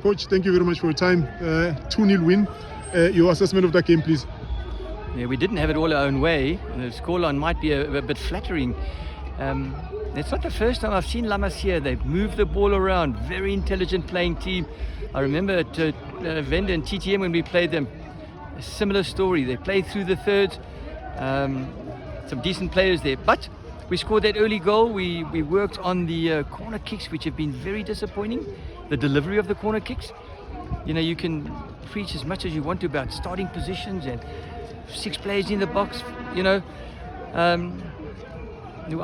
Coach, thank you very much for your time. 2-0 win. Your assessment of that game, please. Yeah, we didn't have it all our own way. The scoreline might be a bit flattering. It's not the first time I've seen La Masia. They've moved the ball around. Very intelligent playing team. I remember at Venda and TTM when we played them. A similar story. They played through the third. Some decent players there. But we scored that early goal. We worked on the corner kicks, which have been very disappointing. The delivery of the corner kicks. You know, you can preach as much as you want to about starting positions and 6 players in the box. You know, I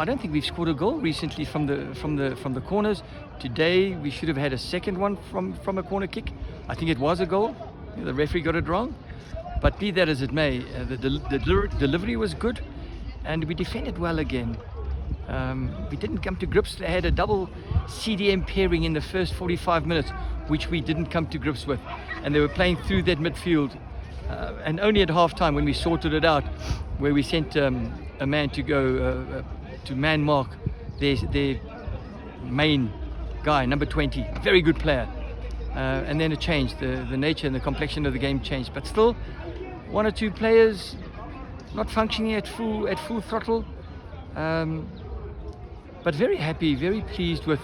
don't think we've scored a goal recently from the corners. Today we should have had a second one from a corner kick. I think it was a goal. The referee got it wrong. But be that as it may, the delivery was good, and we defended well again. We didn't come to grips. They had a double CDM pairing in the first 45 minutes, which we didn't come to grips with. And they were playing through that midfield. And only at half-time, when we sorted it out, where we sent a man to go to man mark their main guy, number 20, very good player. And then it changed. The nature and the complexion of the game changed. But still, 1 or 2 players not functioning at full throttle. But very happy, very pleased with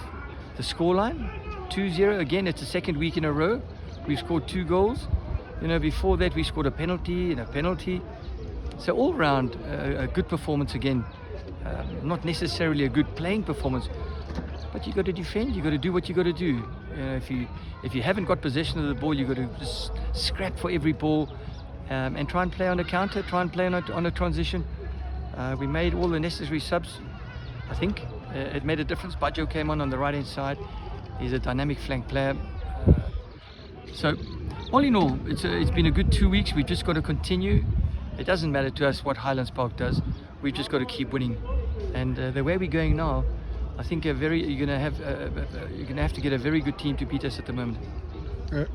the scoreline. 2-0. Again, it's the second week in a row. We've scored 2 goals. You know, before that we scored a penalty and a penalty. So all round a good performance again. Not necessarily a good playing performance, but you got to defend. You got to do what you got to do. You know, if you haven't got possession of the ball, you got to just scrap for every ball and try and play on a counter. Try and play on a transition. We made all the necessary subs. I think it made a difference. Bajo came on the right hand side. He's a dynamic flank player. So all in all, it's been a good 2 weeks. We've just got to continue. It doesn't matter to us what Highlands Park does. We've just got to keep winning. And the way we're going now, I think you're gonna have to get a very good team to beat us at the moment.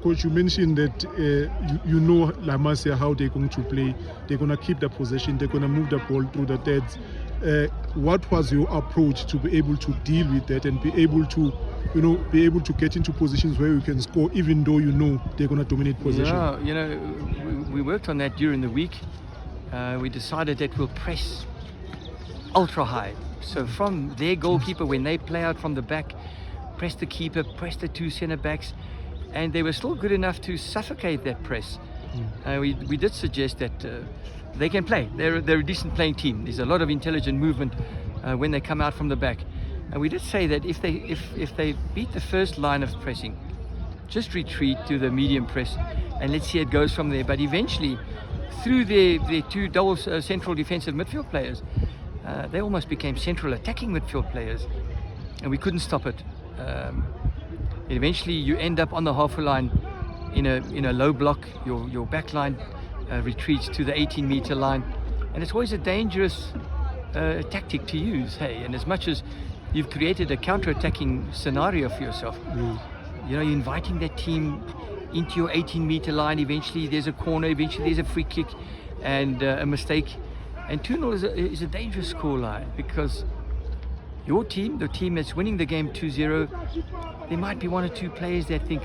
Coach, you mentioned that you know La Masia, how they're going to play. They're going to keep the possession. They're going to move the ball through the thirds. What was your approach to be able to deal with that and be able to get into positions where you can score, even though you know they're going to dominate possession? Yeah, you know, we worked on that during the week. We decided that we'll press ultra high. So from their goalkeeper, when they play out from the back, press the keeper, press the 2 centre backs, and they were still good enough to suffocate that press. We did suggest that they can play. They're a decent playing team. There's a lot of intelligent movement when they come out from the back. And we did say that if they beat the first line of pressing, just retreat to the medium press and let's see it goes from there. But eventually, through their 2 double central defensive midfield players, they almost became central attacking midfield players, and we couldn't stop it. Eventually, you end up on the halfway line in a low block. Your back line retreats to the 18-meter line, and it's always a dangerous tactic to use. Hey, and as much as you've created a counter-attacking scenario for yourself, you know, you're inviting that team into your 18-meter line. Eventually, there's a corner. Eventually, there's a free kick and a mistake. And 2-0 is a dangerous scoreline because your team, the team that's winning the game 2-0, there might be 1 or 2 players that think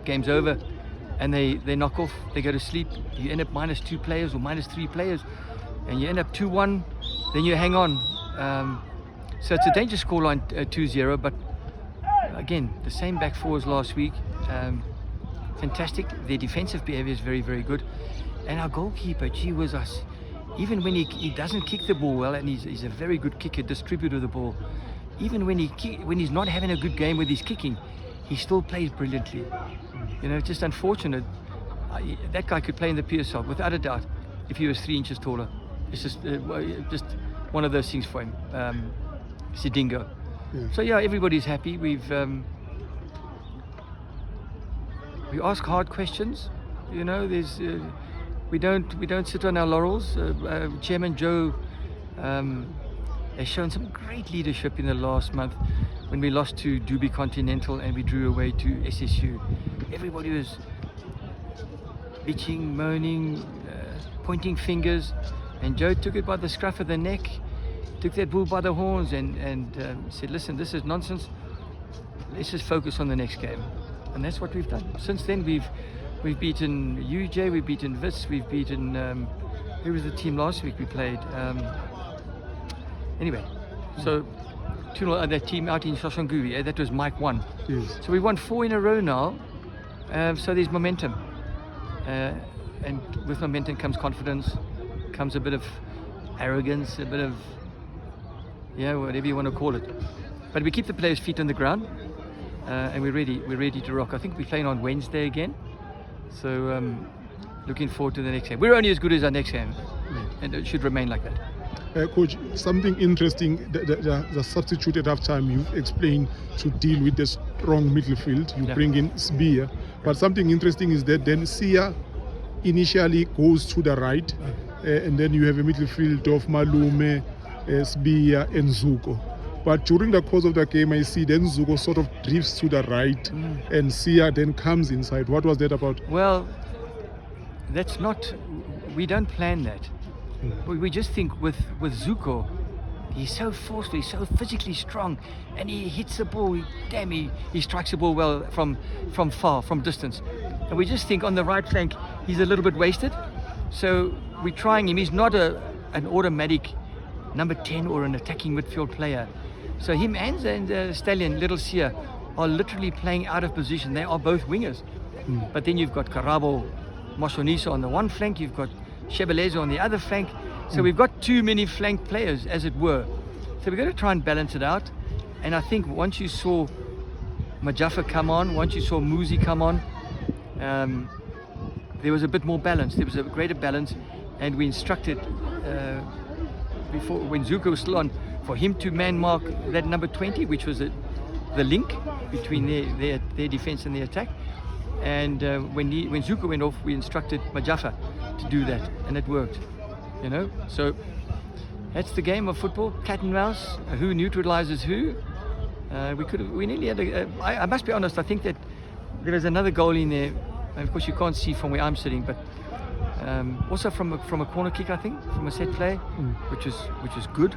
game's over and they knock off, they go to sleep. You end up -2 players or -3 players and you end up 2-1, then you hang on. So it's a dangerous scoreline 2-0, but again, the same back 4 as last week. Fantastic. Their defensive behavior is very, very good. And our goalkeeper, gee whiz us. Even when he doesn't kick the ball well, and he's a very good kicker, distributor of the ball, even when he's not having a good game with his kicking, he still plays brilliantly. You know, it's just unfortunate. That guy could play in the PSL, without a doubt, if he was 3 inches taller. It's just one of those things for him. Sidingo. Yeah. So yeah, everybody's happy. We ask hard questions. You know, there's we don't sit on our laurels. Chairman Joe has shown some great leadership in the last month when we lost to Dubai Continental and we drew away to SSU. Everybody was bitching, moaning, pointing fingers, and Joe took it by the scruff of the neck, took that bull by the horns and said, listen, this is nonsense. Let's just focus on the next game. and that's what we've done. Since then, we've beaten UJ, we've beaten Vis, we've beaten who was the team last week we played? Anyway, so 2-0 that team out in Soshanguve, that was Mike 1. Yes. So we won 4 in a row now. So there's momentum, and with momentum comes confidence, comes a bit of arrogance, a bit of whatever you want to call it. But we keep the players' feet on the ground, and we're ready to rock. I think we're playing on Wednesday again, so looking forward to the next game. We're only as good as our next game, and it should remain like that. Coach, something interesting, the substitute at halftime you've explained to deal with the strong midfield. You bring in Sbia, but something interesting is that then Sia initially goes to the right, and then you have a midfield of Malume, Sbia and Zuko. But during the course of the game, I see then Zuko sort of drifts to the right, and Sia then comes inside. What was that about? Well, we don't plan that. We just think with Zuko, he's so forceful, he's so physically strong, and he hits the ball, he strikes the ball well from far, from distance. And we just think on the right flank, he's a little bit wasted. So we're trying him. He's not an automatic number 10 or an attacking midfield player. So him and Stallion, Little Sia, are literally playing out of position. They are both wingers. But then you've got Karabo, Moshonisa on the one flank, you've got Shebelezo on the other flank. So we've got too many flank players, as it were. So we've got to try and balance it out. And I think once you saw Majafa come on, once you saw Muzi come on, there was a bit more balance. There was a greater balance, and we instructed before, when Zuko was still on, for him to man mark that number 20, which was the link between their defense and their attack. And when Zuko went off, we instructed Majafa to do that, and it worked. So that's the game of football, cat and mouse. Who neutralizes who? We nearly had I must be honest, I think that there was another goal in there. And of course, you can't see from where I'm sitting, but also from a corner kick, I think, from a set play, which is good.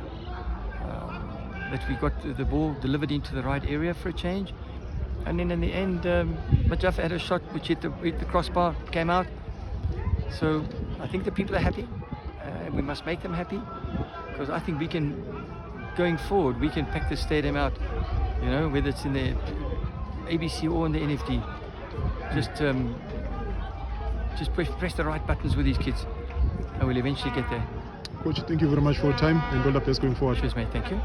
That we got the ball delivered into the right area for a change. And then in the end, Majafa had a shot which hit the crossbar, came out. So I think the people are happy. We must make them happy, because I think going forward, we can pack the stadium out, whether it's in the ABC or in the NFD. Just press the right buttons with these kids, and we'll eventually get there. Coach, thank you very much for your time, and all the best going forward. Cheers, mate. Thank you.